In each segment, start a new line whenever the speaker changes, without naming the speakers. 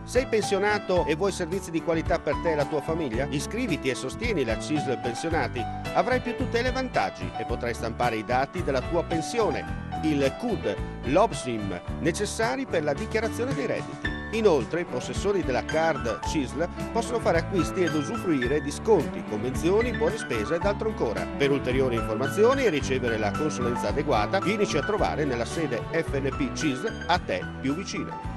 Sei pensionato e vuoi servizi di qualità per te e la tua famiglia? Iscriviti e sostieni la CISL Pensionati. Avrai più tutele e vantaggi e potrai stampare i dati della tua pensione, il CUD, l'OBSIM, necessari per la dichiarazione dei redditi. Inoltre, i possessori della card CISL possono fare acquisti ed usufruire di sconti, convenzioni, buone spese ed altro ancora. Per ulteriori informazioni e ricevere la consulenza adeguata, vienici a trovare nella sede FNP CISL a te più vicina.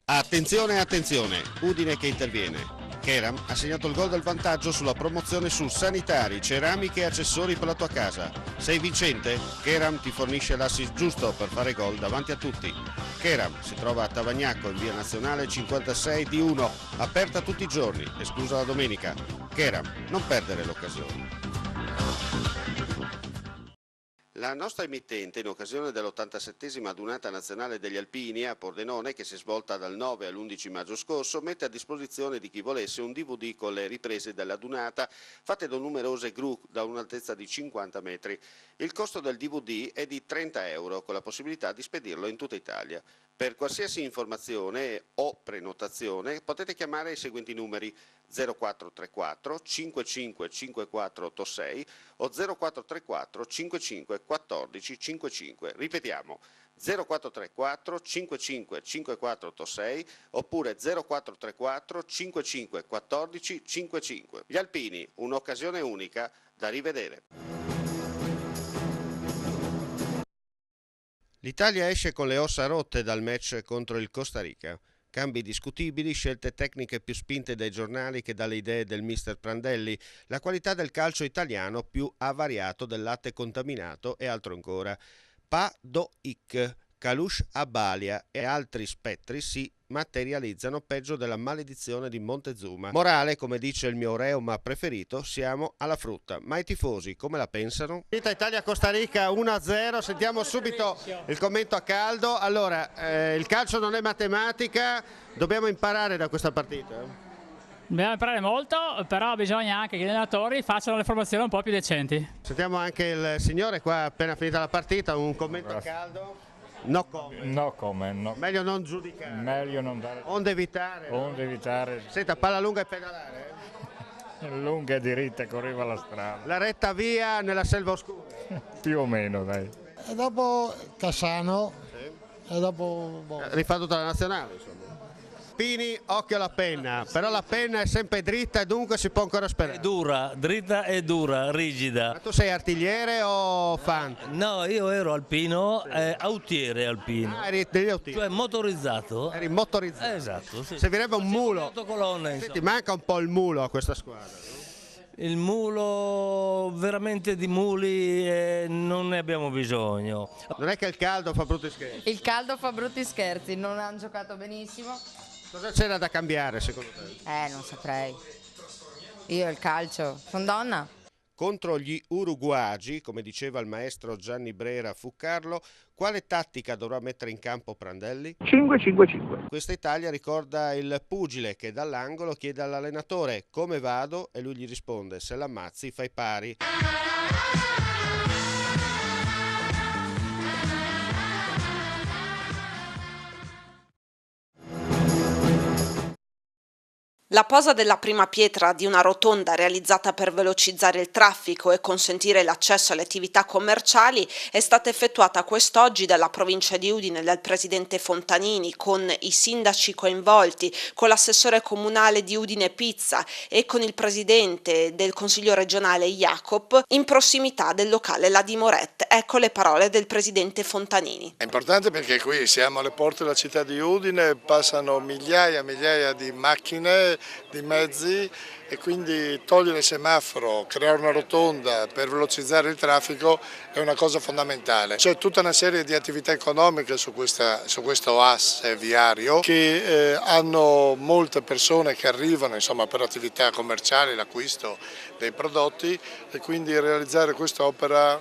Attenzione, attenzione, Udine che interviene. Keram ha segnato il gol del vantaggio sulla promozione su sanitari, ceramiche e accessori per la tua casa. Sei vincente? Keram ti fornisce l'assist giusto per fare gol davanti a tutti. Keram si trova a Tavagnacco in via Nazionale 56 D1, aperta tutti i giorni, esclusa la domenica. Keram, non perdere l'occasione. La nostra emittente, in occasione dell'87esima adunata nazionale degli Alpini a Pordenone, che si è svolta dal 9 all'11 maggio scorso, mette a disposizione di chi volesse un DVD con le riprese dell'adunata fatte da numerose gru da un'altezza di 50 metri. Il costo del DVD è di 30 euro, con la possibilità di spedirlo in tutta Italia. Per qualsiasi informazione o prenotazione potete chiamare i seguenti numeri: 0434 55 5486 o 0434 55 14 55. Ripetiamo: 0434 55 5486 oppure 0434 55 14 55. Gli Alpini, un'occasione unica da rivedere. L'Italia esce con le ossa rotte dal match contro il Costa Rica. Cambi discutibili, scelte tecniche più spinte dai giornali che dalle idee del mister Prandelli, la qualità del calcio italiano più avariato del latte contaminato e altro ancora. Padoic, Kalush Abalia e altri spettri si materializzano peggio della maledizione di Montezuma. Morale, come dice il mio reuma preferito, siamo alla frutta. Ma i tifosi come la pensano? Italia-Costa Rica 1-0, sentiamo subito il commento a caldo. Allora, il calcio non è matematica, dobbiamo imparare da questa partita.
Dobbiamo imparare molto, però bisogna anche che gli allenatori facciano le formazioni un po' più decenti.
Sentiamo anche il signore qua appena finita la partita, un commento a caldo. No comment.
No comment, no.
Meglio non giudicare.
Meglio non dare.
Onde evitare.
Onde evitare.
Senta, palla lunga e pedalare.
Lunga e diritta, correva la strada.
La retta via nella selva oscura.
Più o meno, dai.
E dopo Cassano. Sì. E dopo.
Rifà tutta la nazionale, insomma. Pini, occhio alla penna, però la penna è sempre dritta e dunque si può ancora sperare.
È dura, dritta e dura, rigida.
Ma tu sei artigliere o fante?
No, io ero alpino, autiere alpino.
Ah, eri degli autieri.
Cioè motorizzato.
Eri motorizzato.
Esatto, sì.
Servirebbe un mulo.
Autocolonna,
Senti, manca un po' il mulo a questa squadra, no?
Il mulo, veramente di muli non ne abbiamo bisogno.
Non è che il caldo fa brutti scherzi?
Il caldo fa brutti scherzi, non hanno giocato benissimo.
Cosa c'era da cambiare secondo te?
Non saprei. Io il calcio, sono donna.
Contro gli uruguagi, come diceva il maestro Gianni Brera Fuccarlo, quale tattica dovrà mettere in campo Prandelli?
5-5-5.
Questa Italia ricorda il pugile che dall'angolo chiede all'allenatore come vado e lui gli risponde se l'ammazzi fai pari.
La posa della prima pietra di una rotonda realizzata per velocizzare il traffico e consentire l'accesso alle attività commerciali è stata effettuata quest'oggi dalla provincia di Udine e dal presidente Fontanini, con i sindaci coinvolti, con l'assessore comunale di Udine Pizza e con il presidente del consiglio regionale Jacob, in prossimità del locale La Dimorette. Ecco le parole del presidente Fontanini.
È importante perché qui siamo alle porte della città di Udine, passano migliaia e migliaia di macchine, di mezzi, e quindi togliere il semaforo, creare una rotonda per velocizzare il traffico è una cosa fondamentale. C'è tutta una serie di attività economiche su questo asse viario che hanno molte persone che arrivano, insomma, per attività commerciali, l'acquisto dei prodotti, e quindi realizzare quest'opera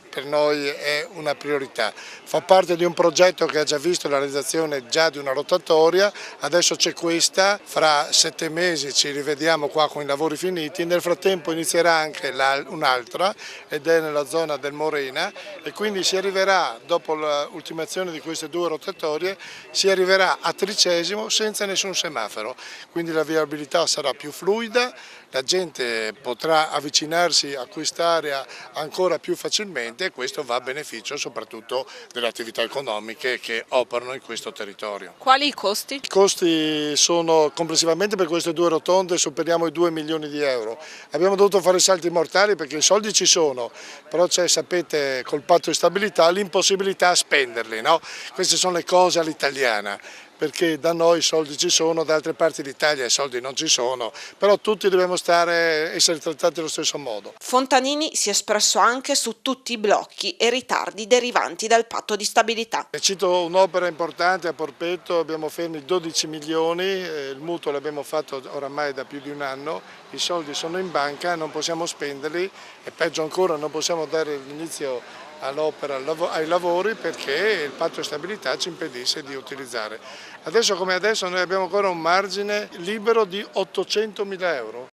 per noi è una priorità. Fa parte di un progetto che ha già visto la realizzazione già di una rotatoria, adesso c'è questa, fra 7 mesi ci rivediamo qua con i lavori finiti, nel frattempo inizierà anche un'altra ed è nella zona del Morena e quindi si arriverà, dopo l'ultimazione di queste 2 rotatorie, si arriverà a Tricesimo senza nessun semaforo, quindi la viabilità sarà più fluida, la gente potrà avvicinarsi a quest'area ancora più facilmente e questo va a beneficio soprattutto delle attività economiche che operano in questo territorio.
Quali i costi?
I costi sono complessivamente per queste 2 rotonde superiamo i 2 milioni di euro. Abbiamo dovuto fare salti mortali perché i soldi ci sono, però c'è, sapete, col patto di stabilità l'impossibilità a spenderli, no? Queste sono le cose all'italiana, perché da noi i soldi ci sono, da altre parti d'Italia i soldi non ci sono, però tutti dobbiamo essere trattati allo stesso modo.
Fontanini si è espresso anche su tutti i blocchi e ritardi derivanti dal patto di stabilità.
Cito un'opera importante a Porpetto, abbiamo fermi 12 milioni, il mutuo l'abbiamo fatto oramai da più di un anno, i soldi sono in banca, non possiamo spenderli e peggio ancora non possiamo dare l'inizio all'opera, ai lavori perché il patto di stabilità ci impedisce di utilizzare. Adesso come adesso noi abbiamo ancora un margine libero di 800.000 euro.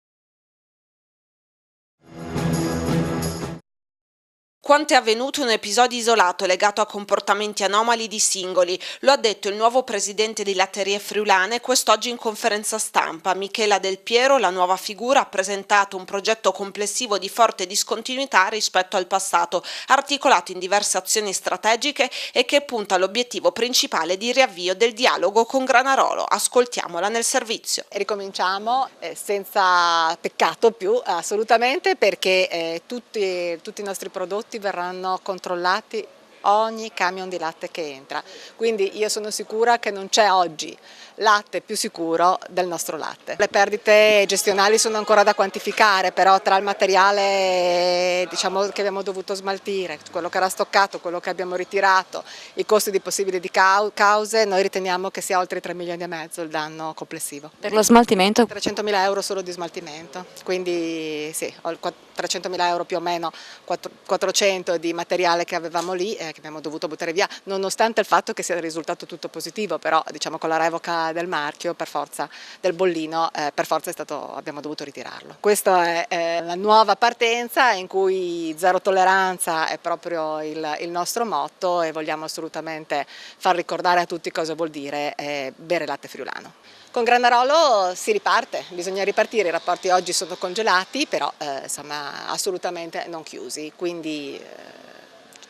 Quanto è avvenuto un episodio isolato legato a comportamenti anomali di singoli, lo ha detto il nuovo presidente di Latterie Friulane quest'oggi in conferenza stampa. Michela Del Piero, la nuova figura, ha presentato un progetto complessivo di forte discontinuità rispetto al passato, articolato in diverse azioni strategiche e che punta all'obiettivo principale di riavvio del dialogo con Granarolo. Ascoltiamola nel servizio.
Ricominciamo senza peccato più, assolutamente, perché tutti i nostri prodotti verranno controllati ogni camion di latte che entra, quindi io sono sicura che non c'è oggi latte più sicuro del nostro latte. Le perdite gestionali sono ancora da quantificare, però tra il materiale che abbiamo dovuto smaltire, quello che era stoccato, quello che abbiamo ritirato, i costi di possibili cause, noi riteniamo che sia oltre i 3,5 milioni il danno complessivo.
Per lo smaltimento?
300.000 euro solo di smaltimento, quindi sì, ho 300.000 euro più o meno, 400 di materiale che avevamo lì che abbiamo dovuto buttare via, nonostante il fatto che sia risultato tutto positivo, però con la revoca del marchio, per forza, del bollino, per forza abbiamo dovuto ritirarlo. Questa è la nuova partenza in cui zero tolleranza è proprio il nostro motto e vogliamo assolutamente far ricordare a tutti cosa vuol dire bere latte friulano. Con Granarolo si riparte, bisogna ripartire, i rapporti oggi sono congelati, però assolutamente non chiusi, quindi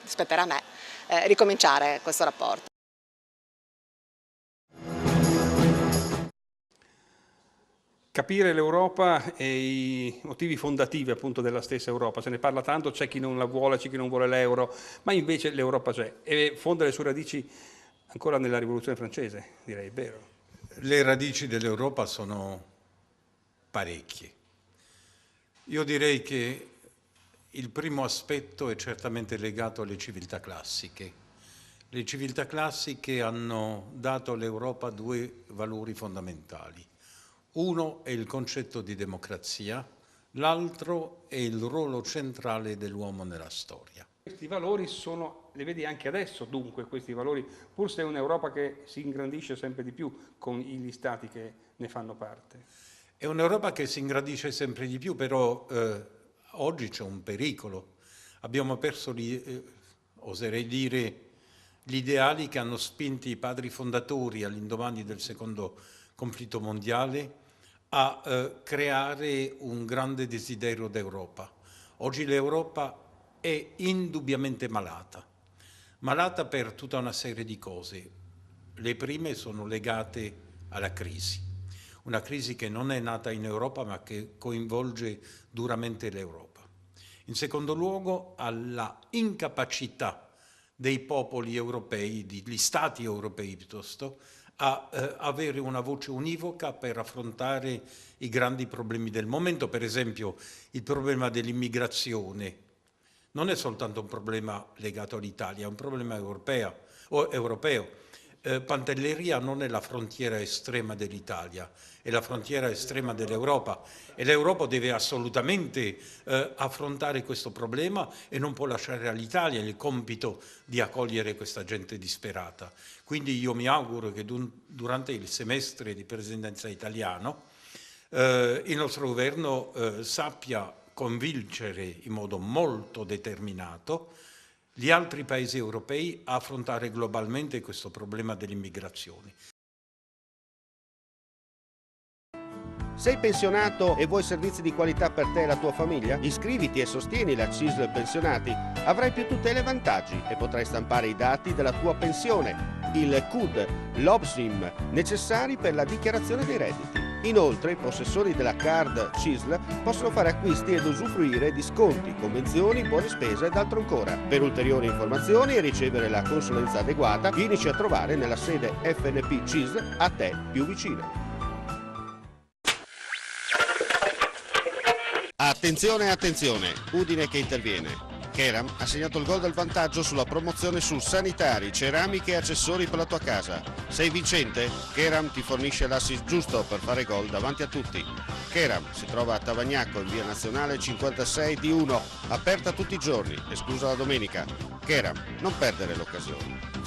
spetterà a me ricominciare questo rapporto.
Capire l'Europa e i motivi fondativi appunto della stessa Europa, se ne parla tanto, c'è chi non la vuole, c'è chi non vuole l'euro, ma invece l'Europa c'è e fonda le sue radici ancora nella Rivoluzione francese, direi, vero?
Le radici dell'Europa sono parecchie. Io direi che il primo aspetto è certamente legato alle civiltà classiche. Le civiltà classiche hanno dato all'Europa 2 valori fondamentali. Uno è il concetto di democrazia, l'altro è il ruolo centrale dell'uomo nella storia.
Questi valori li vedi anche adesso, dunque, questi valori, pur se è un'Europa che si ingrandisce sempre di più con gli stati che ne fanno parte.
È un'Europa che si ingrandisce sempre di più, però oggi c'è un pericolo. Abbiamo perso, oserei dire, gli ideali che hanno spinto i padri fondatori all'indomani del secondo conflitto mondiale a creare un grande desiderio d'Europa. Oggi l'Europa è indubbiamente malata per tutta una serie di cose. Le prime sono legate alla crisi, una crisi che non è nata in Europa ma che coinvolge duramente l'Europa. In secondo luogo alla incapacità dei popoli europei, degli stati europei piuttosto, a avere una voce univoca per affrontare i grandi problemi del momento. Per esempio il problema dell'immigrazione non è soltanto un problema legato all'Italia, è un problema europeo. Pantelleria non è la frontiera estrema dell'Italia, è la frontiera estrema dell'Europa e l'Europa deve assolutamente affrontare questo problema e non può lasciare all'Italia il compito di accogliere questa gente disperata. Quindi io mi auguro che durante il semestre di presidenza italiano il nostro governo sappia convincere in modo molto determinato gli altri paesi europei a affrontare globalmente questo problema dell'immigrazione.
Sei pensionato e vuoi servizi di qualità per te e la tua famiglia? Iscriviti e sostieni la CISL Pensionati. Avrai più tutele e vantaggi e potrai stampare i dati della tua pensione, il CUD, l'OBSIM, necessari per la dichiarazione dei redditi. Inoltre, i possessori della card CISL possono fare acquisti ed usufruire di sconti, convenzioni, buone spese ed altro ancora. Per ulteriori informazioni e ricevere la consulenza adeguata, vienici a trovare nella sede FNP CISL a te più vicina. Attenzione, attenzione, Udine che interviene. Keram ha segnato il gol del vantaggio sulla promozione su sanitari, ceramiche e accessori per la tua casa. Sei vincente? Keram ti fornisce l'assist giusto per fare gol davanti a tutti. Keram si trova a Tavagnacco in via Nazionale 56 di 1, aperta tutti i giorni, esclusa la domenica. Keram, non perdere l'occasione.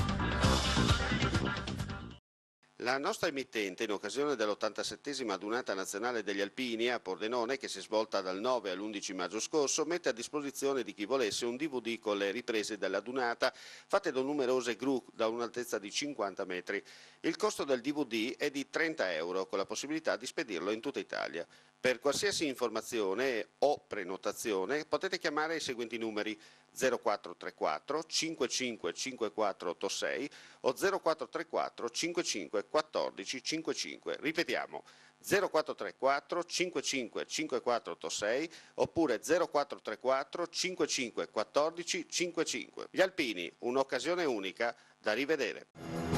La nostra emittente, in occasione dell'87esima adunata nazionale degli alpini a Pordenone, che si è svolta dal 9 all'11 maggio scorso, mette a disposizione di chi volesse un DVD con le riprese dell'adunata fatte da numerose gru da un'altezza di 50 metri. Il costo del DVD è di 30 euro, con la possibilità di spedirlo in tutta Italia. Per qualsiasi informazione o prenotazione potete chiamare i seguenti numeri: 0434 55 5486 o 0434 55 14 55. Ripetiamo: 0434 55 5486 oppure 0434 55 14 55. Gli alpini, un'occasione unica da rivedere.